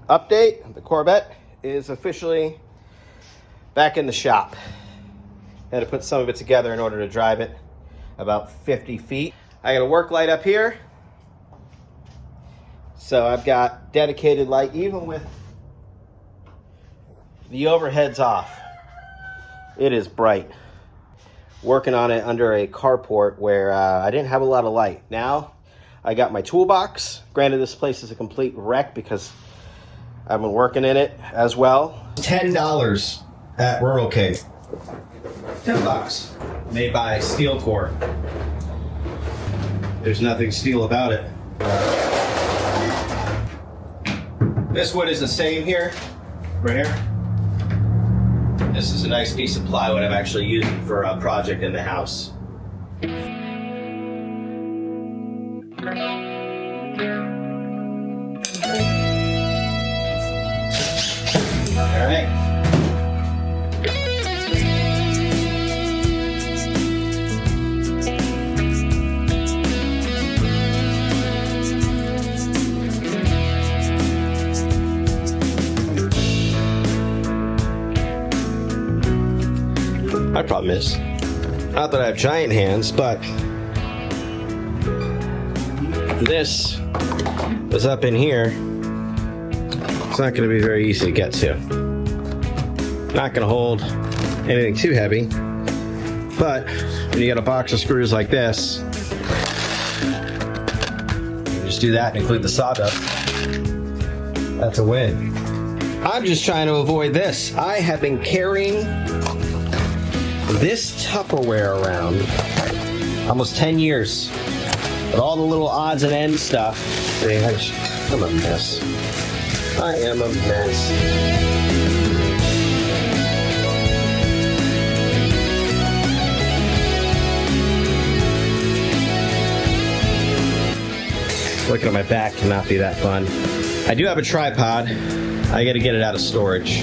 update, the Corvette is officially back in the shop. Had to put some of it together in order to drive it about 50 feet. I got a work light up here. So I've got dedicated light even with the overheads off. It is bright. Working on it under a carport where I didn't have a lot of light. Now I got my toolbox. Granted, this place is a complete wreck because I've been working in it as well. $10 at Rural King. $10. Made by Steel Core. There's nothing steel about it. This wood is the same here, right here. This is a nice piece of plywood I'm actually using for a project in the house. All right. My problem is, not that I have giant hands, but this is up in here. It's not going to be very easy to get to. Not going to hold anything too heavy, but when you got a box of screws like this, you just do that and include the sawdust. That's a win. I'm just trying to avoid this. I have been carrying this Tupperware around almost 10 years with all the little odds and ends stuff. I'm a mess. I am a mess. Looking at my back cannot be that fun. I do have a tripod. I gotta get it out of storage.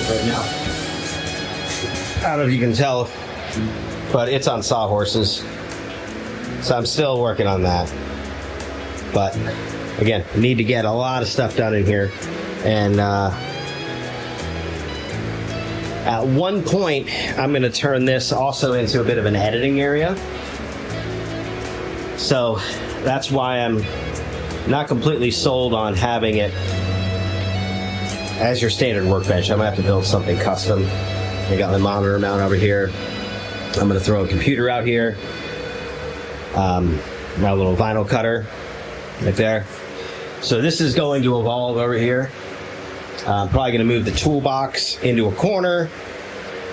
Right now. I don't know if you can tell, but it's on sawhorses. So I'm still working on that. But again, need to get a lot of stuff done in here. And at one point, I'm going to turn this also into a bit of an editing area. So that's why I'm not completely sold on having it as your standard workbench. I'm gonna have to build something custom. I got my monitor mount over here. I'm gonna throw a computer out here. My little vinyl cutter right there. So this is going to evolve over here. I'm probably gonna move the toolbox into a corner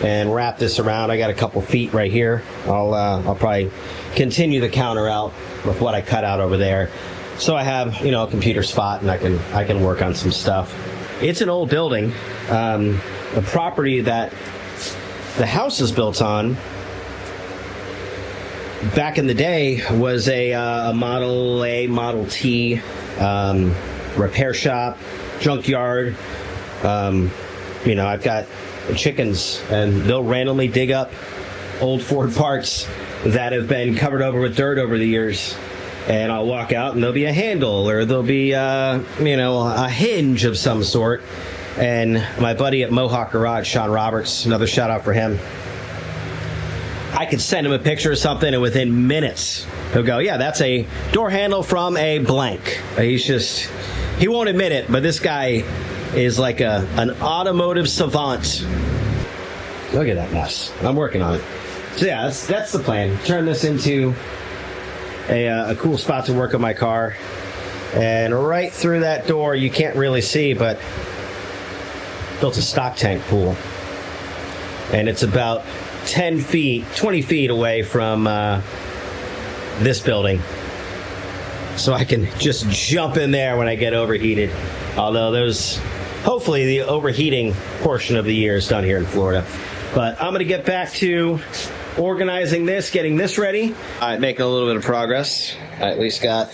and wrap this around. I got a couple feet right here. I'll probably continue the counter out with what I cut out over there. So I have, a computer spot and I can work on some stuff. It's an old building. The property that the house is built on back in the day was a Model A, Model T repair shop, junkyard. I've got chickens and they'll randomly dig up old Ford parts that have been covered over with dirt over the years. And I'll walk out and there'll be a handle or there'll be, a hinge of some sort. And my buddy at Mohawk Garage, Sean Roberts, another shout out for him. I could send him a picture or something, and within minutes, he'll go, yeah, that's a door handle from a blank. He won't admit it, but this guy is like an automotive savant. Look at that mess. I'm working on it. So yeah, that's the plan. Turn this into a cool spot to work on my car. And right through that door, you can't really see, but built a stock tank pool. And it's about 20 feet away from this building. So I can just jump in there when I get overheated. Although hopefully the overheating portion of the year is done here in Florida. But I'm going to get back to organizing this, getting this ready. All right, making a little bit of progress. I at least got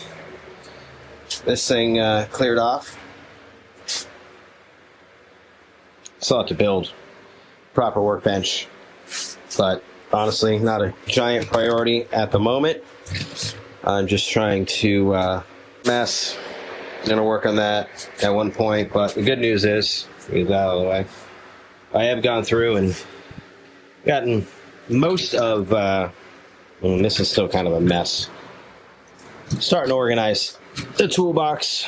this thing cleared off. Still have to build proper workbench, but honestly, not a giant priority at the moment. I'm just trying to mess. I'm going to work on that at one point, but the good news is, get that out of the way, I have gone through and gotten most of, this is still kind of a mess. Starting to organize the toolbox.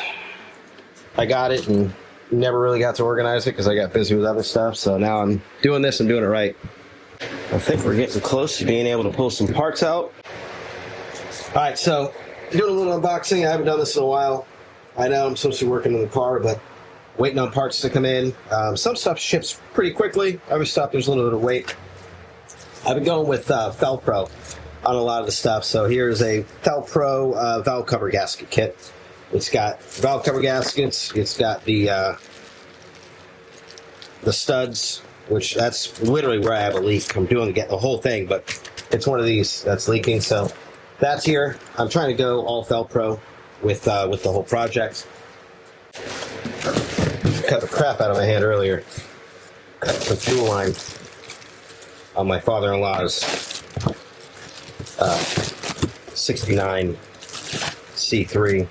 I got it and never really got to organize it because I got busy with other stuff. So now I'm doing this and doing it right. I think we're getting close to being able to pull some parts out. All right, so doing a little unboxing. I haven't done this in a while. I know I'm supposed to be working in the car, but waiting on parts to come in. Some stuff ships pretty quickly. Other stuff, there's a little bit of wait. I've been going with Felpro on a lot of the stuff. So here's a Felpro valve cover gasket kit. It's got valve cover gaskets. It's got the studs, which that's literally where I have a leak. I'm doing the whole thing, but it's one of these that's leaking. So that's here. I'm trying to go all Felpro with the whole project. Cut the crap out of my hand earlier. Cut the fuel line on my father-in-law's 69 C3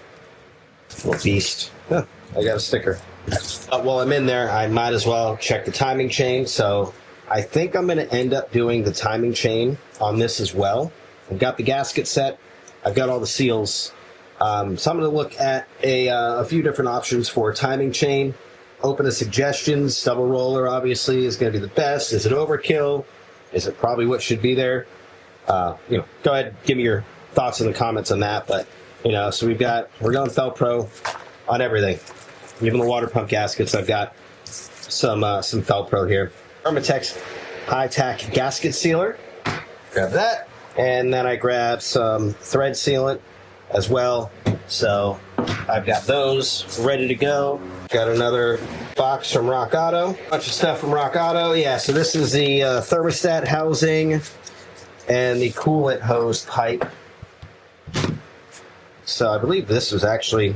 little beast. Huh, I got a sticker. While I'm in there, I might as well check the timing chain. So I think I'm going to end up doing the timing chain on this as well. I've got the gasket set. I've got all the seals. So I'm going to look at a few different options for timing chain. Open to suggestions. Double roller, obviously, is going to be the best. Is it overkill? Is it probably what should be there? Go ahead, give me your thoughts in the comments on that. But so we're going Felpro on everything, even the water pump gaskets. I've got some Felpro here. Thermatex high-tack gasket sealer. Grab that, and then I grabbed some thread sealant as well. So I've got those ready to go. Got another box from Rock Auto. Bunch of stuff from Rock Auto. Yeah, so this is the thermostat housing and the coolant hose pipe. So I believe this was actually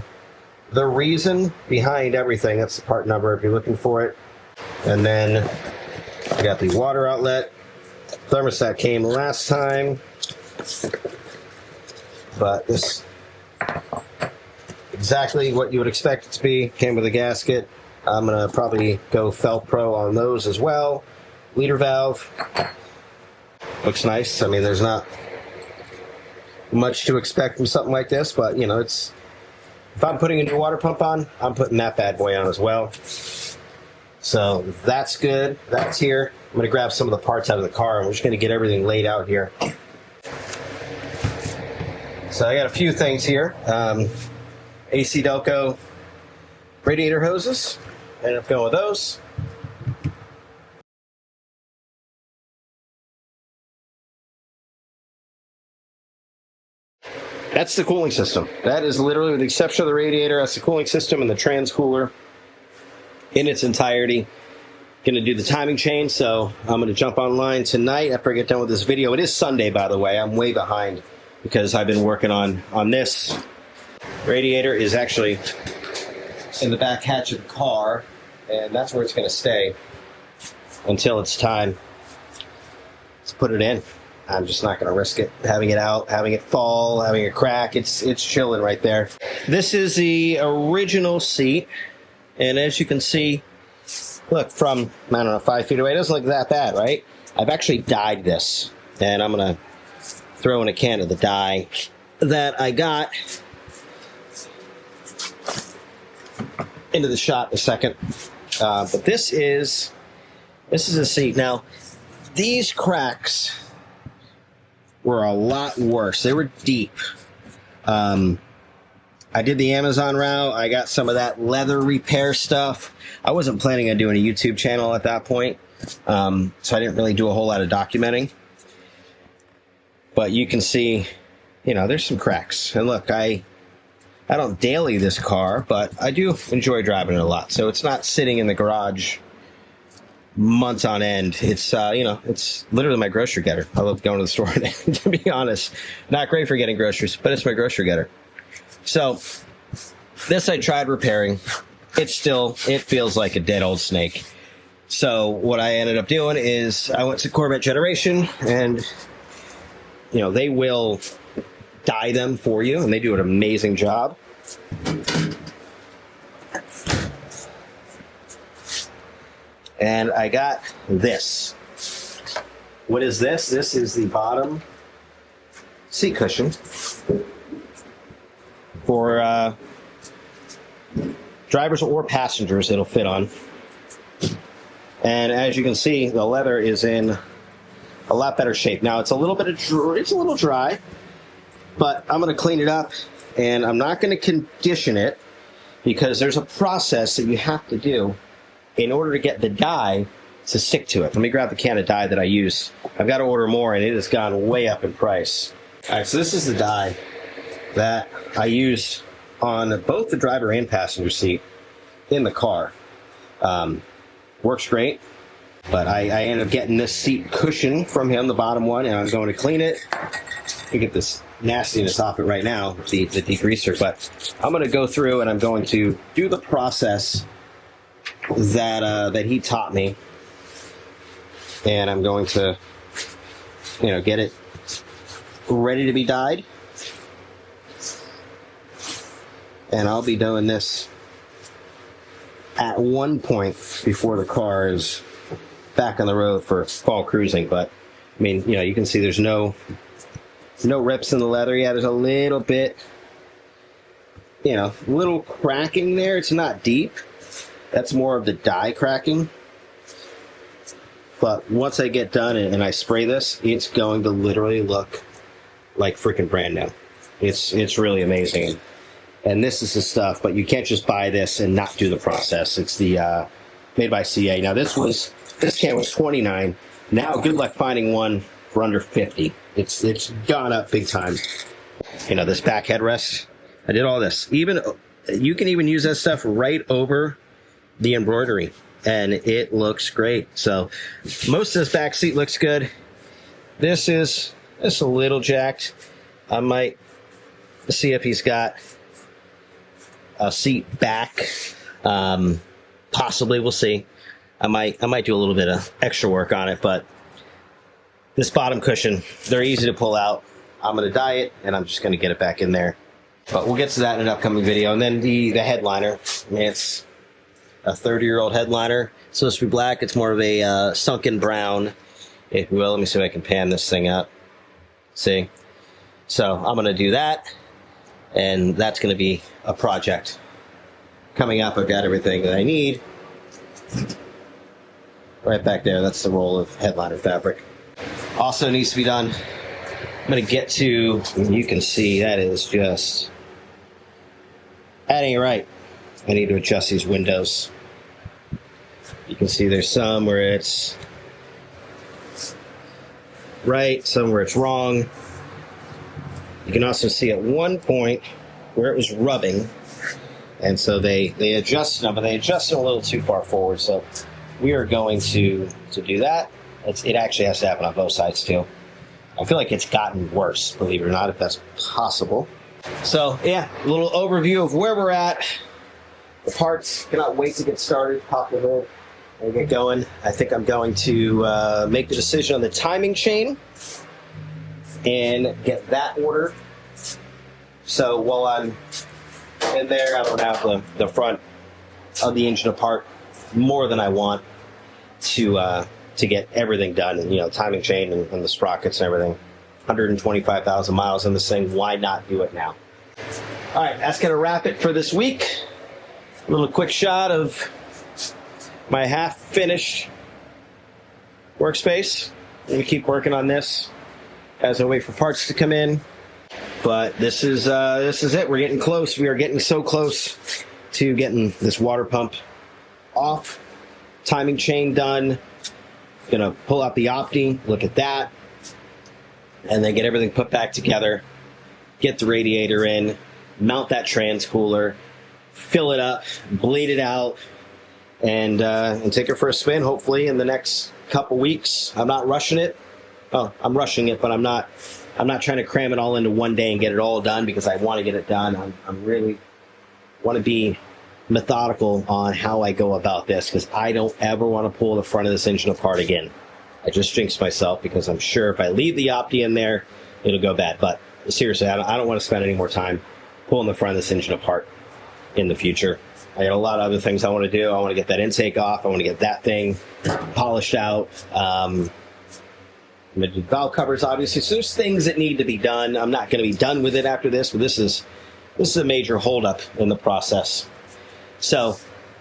the reason behind everything. That's the part number if you're looking for it. And then I got the water outlet. Thermostat came last time, but this exactly what you would expect it to be. Came with a gasket. I'm gonna probably go Felpro on those as well. Leader valve looks nice. I mean, there's not much to expect from something like this, but it's, if I'm putting a new water pump on, I'm putting that bad boy on as well. So that's good. That's here. I'm going to grab some of the parts out of the car, and we're just going to get everything laid out here. So I got a few things here. AC Delco radiator hoses. Ended up going with those. That's the cooling system. That is literally, with the exception of the radiator, that's the cooling system and the trans cooler in its entirety. Going to do the timing chain, so I'm going to jump online tonight after I get done with this video. It is Sunday, by the way. I'm way behind because I've been working on this. Radiator is actually in the back hatch of the car, and that's where it's going to stay until it's time to put it in. I'm just not going to risk it, having it out, having it fall, having it crack. It's chilling right there. This is the original seat, and as you can see, look, from, I don't know, 5 feet away, it doesn't look that bad, right? I've actually dyed this. and I'm gonna throw in a can of the dye that I got into the shot in a second. But this is a seat. Now, these cracks were a lot worse. They were deep. I did the Amazon route. I got some of that leather repair stuff. I wasn't planning on doing a YouTube channel at that point, so I didn't really do a whole lot of documenting. But you can see, you know, there's some cracks. And look, I don't daily this car, but I do enjoy driving it a lot. So it's not sitting in the garage months on end. It's, you know, it's literally my grocery getter. I love going to the store, to be honest. Not great for getting groceries, but it's my grocery getter. So this I tried repairing. It feels like a dead old snake. So what I ended up doing is I went to Corvette Generation, and, you know, they will dye them for you, and they do an amazing job. And I got this. What is this? This is the bottom seat cushion for drivers or passengers it'll fit on. And as you can see, the leather is in a lot better shape. Now, it's a little dry, but I'm going to clean it up, and I'm not going to condition it because there's a process that you have to do in order to get the dye to stick to it. Let me grab the can of dye that I use. I've got to order more, and it has gone way up in price. All right, so this is the dye that I use on both the driver and passenger seat in the car. Works great, but I ended up getting this seat cushion from him, the bottom one, and I'm going to clean it. You get this nastiness off it right now, the degreaser, but I'm going to go through and I'm going to do the process that he taught me, and I'm going to, you know, get it ready to be dyed. And I'll be doing this at one point before the car is back on the road for fall cruising. But I mean, you know, you can see there's no rips in the leather yet. There's a little bit, you know, little cracking there. It's not deep. That's more of the dye cracking. But once I get done and I spray this, it's going to literally look like freaking brand new. It's really amazing. And this is the stuff, but you can't just buy this and not do the process. It's the made by CA. Now this can was $29. Now good luck finding one for under $50. It's gone up big time. You know, this back headrest, I did all this. Even you can even use that stuff right over the embroidery, and it looks great. So most of this back seat looks good. This is just a little jacked. I might see if he's got a seat back. Possibly, we'll see. I might do a little bit of extra work on it, but this bottom cushion, they're easy to pull out. I'm going to dye it, and I'm just going to get it back in there. But we'll get to that in an upcoming video. And then the headliner, I mean, it's a 30-year-old headliner. It's supposed to be black. It's more of a sunken brown, if you will. Let me see if I can pan this thing up. See? So I'm going to do that, and that's going to be a project coming up. I've got everything that I need right back there. That's the roll of headliner fabric. Also needs to be done. I'm going to get to, you can see that is just, that ain't right. I need to adjust these windows. You can see there's some where it's right, some where it's wrong. You can also see at one point where it was rubbing, and so they adjusted them, but they adjusted a little too far forward. So we are going to do that. It actually has to happen on both sides too. I feel like it's gotten worse, believe it or not, if that's possible. So yeah, a little overview of where we're at. The parts, cannot wait to get started. Pop the hood and get going. I think I'm going to make the decision on the timing chain and get that ordered. So while I'm in there, I don't have the front of the engine apart more than I want to to get everything done, and timing chain and the sprockets and everything. 125,000 miles in this thing. Why not do it now? All right, that's going to wrap it for this week. A little quick shot of my half-finished workspace. I'm going to keep working on this as I wait for parts to come in. But this is it. We're getting close. We are getting so close to getting this water pump off. Timing chain done. Going to pull out the Opti, look at that, and then get everything put back together. Get the radiator in, mount that trans cooler, fill it up, bleed it out, and take it for a spin, hopefully, in the next couple weeks. I'm not rushing it. Oh, I'm rushing it, but I'm not trying to cram it all into one day and get it all done because I want to get it done. I'm really want to be methodical on how I go about this because I don't ever want to pull the front of this engine apart again. I just jinxed myself because I'm sure if I leave the Opti in there, it'll go bad. But seriously, I don't want to spend any more time pulling the front of this engine apart in the future. I got a lot of other things I want to do. I want to get that intake off. I want to get that thing polished out. I'm going to do valve covers, obviously. So there's things that need to be done. I'm not going to be done with it after this, but this is a major holdup in the process. So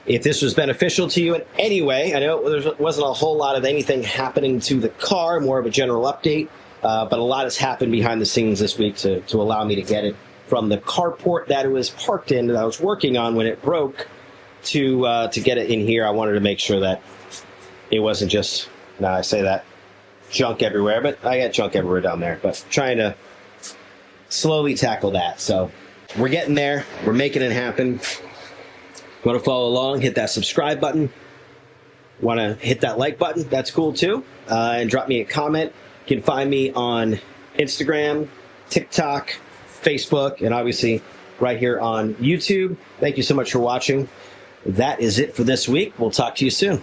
if this was beneficial to you in any way, I know there wasn't a whole lot of anything happening to the car, more of a general update, but a lot has happened behind the scenes this week to allow me to get it from the carport that it was parked in that I was working on when it broke to get it in here. I wanted to make sure that it wasn't just, now I say that, junk everywhere, but I got junk everywhere down there, but trying to slowly tackle that. So we're getting there. We're making it happen. Want to follow along, hit that subscribe button. Want to hit that like button? That's cool too. And drop me a comment. You can find me on Instagram, TikTok, Facebook, and obviously right here on YouTube. Thank you so much for watching. That is it for this week. We'll talk to you soon.